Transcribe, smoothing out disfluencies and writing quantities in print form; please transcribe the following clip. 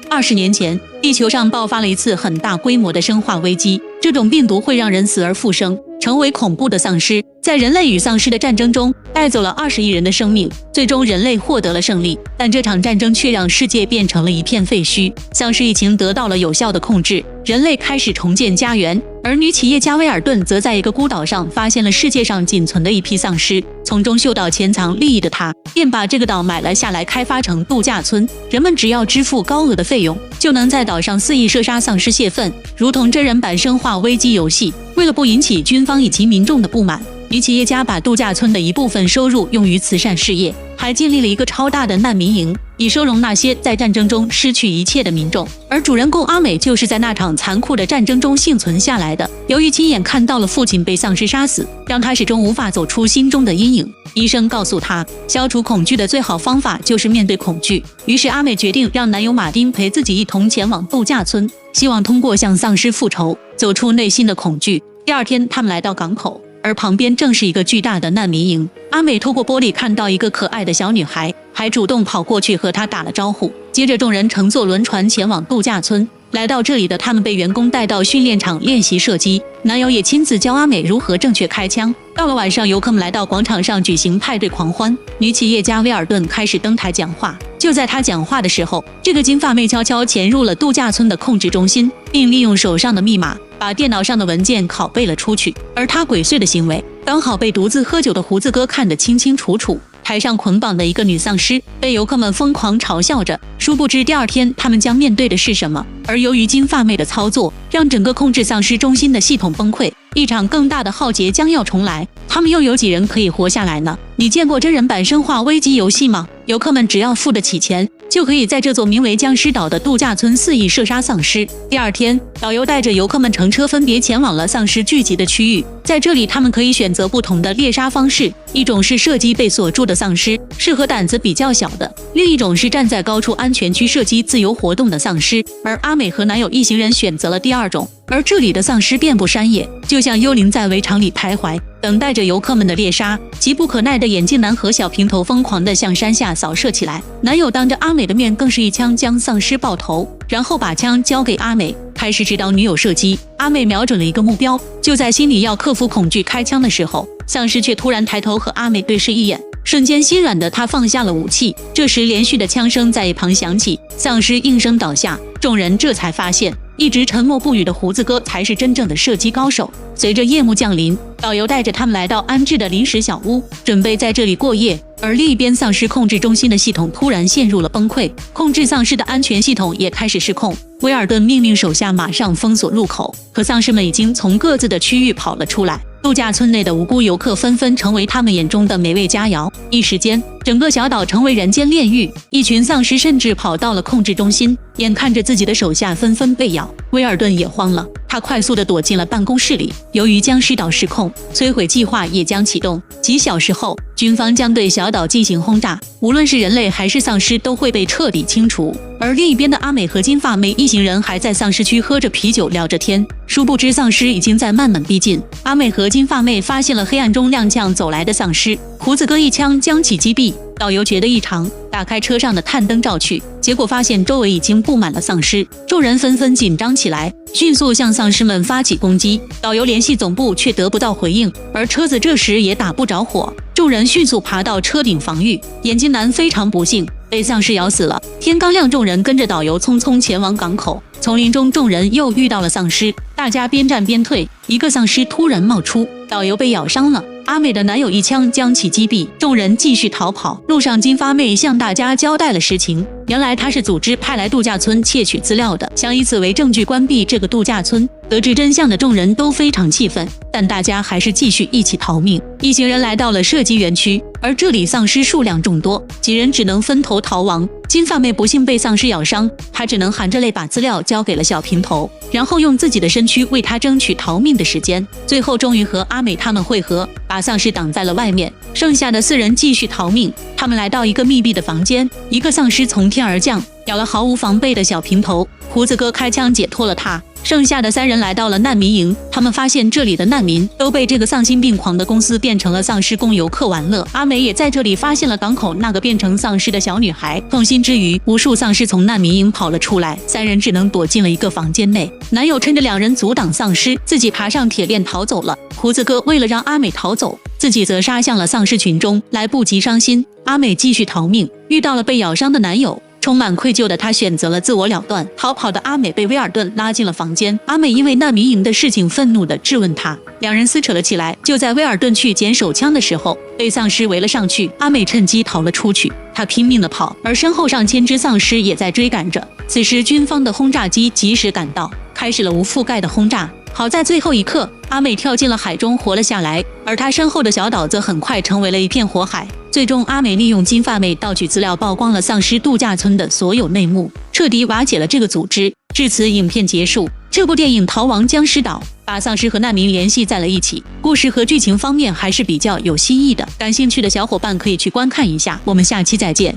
20年前，地球上爆发了一次很大规模的生化危机，这种病毒会让人死而复生，成为恐怖的丧尸。在人类与丧尸的战争中，带走了20亿人的生命，最终人类获得了胜利。但这场战争却让世界变成了一片废墟，丧尸疫情得到了有效的控制，人类开始重建家园。而女企业家威尔顿则在一个孤岛上发现了世界上仅存的一批丧尸，从中嗅到潜藏利益的她，便把这个岛买了下来，开发成度假村。人们只要支付高额的费用，就能在岛上肆意射杀丧尸泄愤，如同真人版生化危机游戏。为了不引起军方以及民众的不满，女企业家把度假村的一部分收入用于慈善事业，还建立了一个超大的难民营，以收容那些在战争中失去一切的民众。而主人公阿美就是在那场残酷的战争中幸存下来的。由于亲眼看到了父亲被丧尸杀死，让她始终无法走出心中的阴影。医生告诉她，消除恐惧的最好方法就是面对恐惧。于是阿美决定让男友马丁陪自己一同前往度假村，希望通过向丧尸复仇，走出内心的恐惧。第二天，他们来到港口，而旁边正是一个巨大的难民营。阿美透过玻璃看到一个可爱的小女孩，还主动跑过去和她打了招呼。接着众人乘坐轮船前往度假村。来到这里的他们被员工带到训练场练习射击，男友也亲自教阿美如何正确开枪。到了晚上，游客们来到广场上举行派对狂欢，女企业家威尔顿开始登台讲话。就在她讲话的时候，这个金发妹悄悄潜入了度假村的控制中心，并利用手上的密码把电脑上的文件拷贝了出去。而她鬼祟的行为刚好被独自喝酒的胡子哥看得清清楚楚。台上捆绑的一个女丧尸被游客们疯狂嘲笑着，殊不知第二天他们将面对的是什么。而由于金发妹的操作，让整个控制丧尸中心的系统崩溃，一场更大的浩劫将要重来。他们又有几人可以活下来呢？你见过真人版生化危机游戏吗？游客们只要付得起钱，就可以在这座名为僵尸岛的度假村肆意射杀丧尸。第二天，导游带着游客们乘车分别前往了丧尸聚集的区域，在这里他们可以选择不同的猎杀方式，一种是射击被锁住的丧尸，适合胆子比较小的；另一种是站在高处安全区射击自由活动的丧尸。而阿美和男友一行人选择了第二种。而这里的丧尸遍布山野，就像幽灵在围场里徘徊，等待着游客们的猎杀。急不可耐的眼镜男和小平头疯狂地向山下扫射起来，男友当着阿美的面更是一枪将丧尸爆头，然后把枪交给阿美，开始指导女友射击。阿美瞄准了一个目标，就在心里要克服恐惧开枪的时候，丧尸却突然抬头和阿美对视一眼，瞬间心软的她放下了武器。这时连续的枪声在一旁响起，丧尸应声倒下，众人这才发现一直沉默不语的胡子哥才是真正的射击高手。随着夜幕降临，导游带着他们来到安置的临时小屋，准备在这里过夜。而另一边，丧尸控制中心的系统突然陷入了崩溃，控制丧尸的安全系统也开始失控。威尔顿命令手下马上封锁入口，可丧尸们已经从各自的区域跑了出来。度假村内的无辜游客纷纷成为他们眼中的美味佳肴，一时间整个小岛成为人间炼狱。一群丧尸甚至跑到了控制中心，眼看着自己的手下纷纷被咬，威尔顿也慌了，他快速地躲进了办公室里。由于僵尸岛失控，摧毁计划也将启动。几小时后，军方将对小岛进行轰炸，无论是人类还是丧尸都会被彻底清除。而另一边的阿美和金发妹一行人还在丧尸区喝着啤酒聊着天，殊不知丧尸已经在慢慢逼近。阿美和金发妹发现了黑暗中踉跄走来的丧尸，胡子哥一枪将其击毙。导游觉得异常，打开车上的探灯照去，结果发现周围已经布满了丧尸，众人纷纷紧张起来，迅速向丧尸们发起攻击。导游联系总部却得不到回应，而车子这时也打不着火，众人迅速爬到车顶防御。眼镜男非常不幸，被丧尸咬死了。天刚亮，众人跟着导游匆匆前往港口。丛林中，众人又遇到了丧尸，大家边战边退。一个丧尸突然冒出，导游被咬伤了，阿美的男友一枪将其击毙，众人继续逃跑。路上，金发妹向大家交代了实情，原来她是组织派来度假村窃取资料的，想以此为证据关闭这个度假村。得知真相的众人都非常气愤，但大家还是继续一起逃命。一行人来到了射击园区，而这里丧尸数量众多，几人只能分头逃亡。金发妹不幸被丧尸咬伤，她只能含着泪把资料交给了小平头，然后用自己的身躯为他争取逃命的时间。最后终于和阿美他们会合，把丧尸挡在了外面。剩下的4人继续逃命。他们来到一个密闭的房间，一个丧尸从天而降，咬了毫无防备的小平头。胡子哥开枪解脱了他。剩下的3人来到了难民营，他们发现这里的难民都被这个丧心病狂的公司变成了丧尸供游客玩乐。阿美也在这里发现了港口那个变成丧尸的小女孩。痛心之余，无数丧尸从难民营跑了出来，3人只能躲进了一个房间内。男友趁着2人阻挡丧尸，自己爬上铁链逃走了。胡子哥为了让阿美逃走，自己则杀向了丧尸群中。来不及伤心，阿美继续逃命，遇到了被咬伤的男友。充满愧疚的她选择了自我了断。逃跑的阿美被威尔顿拉进了房间。阿美因为难民营的事情愤怒地质问他，2人撕扯了起来。就在威尔顿去捡手枪的时候，被丧尸围了上去。阿美趁机逃了出去，她拼命地跑，而身后上千只丧尸也在追赶着。此时军方的轰炸机及时赶到，开始了无覆盖的轰炸。好在最后一刻，阿美跳进了海中活了下来，而她身后的小岛则很快成为了一片火海。最终，阿美利用金发妹盗取资料，曝光了丧尸度假村的所有内幕，彻底瓦解了这个组织。至此，影片结束。这部电影《逃亡僵尸岛》把丧尸和难民联系在了一起，故事和剧情方面还是比较有新意的。感兴趣的小伙伴可以去观看一下。我们下期再见。